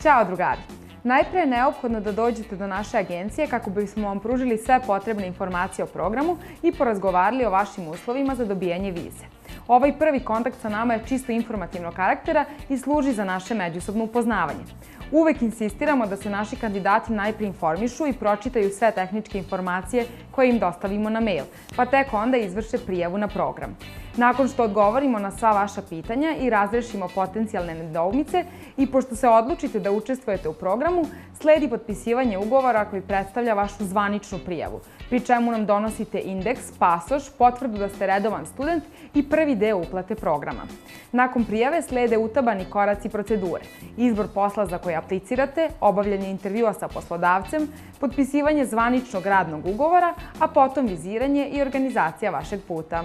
Ćao drugari! Najpre je neophodno da dođete do naše agencije kako bismo vam pružili sve potrebne informacije o programu i porazgovarali o vašim uslovima za dobijanje vize. Ovaj prvi kontakt sa nama je čisto informativnog karaktera i služi za naše međusobno upoznavanje. Uvek insistiramo da se naši kandidati najpre informišu i pročitaju sve tehničke informacije koje im dostavimo na mail, pa tek onda izvrše prijavu na program. Nakon što odgovorimo na sva vaša pitanja i razrešimo potencijalne nedoumice i pošto se odlučite da učestvujete u programu, sledi potpisivanje ugovora koji predstavlja vašu zvaničnu prijavu, pri čemu nam donosite indeks, pasoš, potvrdu da ste redovan student i prvi deo uplate programa. Nakon prijave slede utabani koraci procedure, izbor posla za koji aplicirate, obavljanje intervjua sa poslodavcem, potpisivanje zvaničnog radnog ugovora, a potom viziranje i organizacija vašeg puta.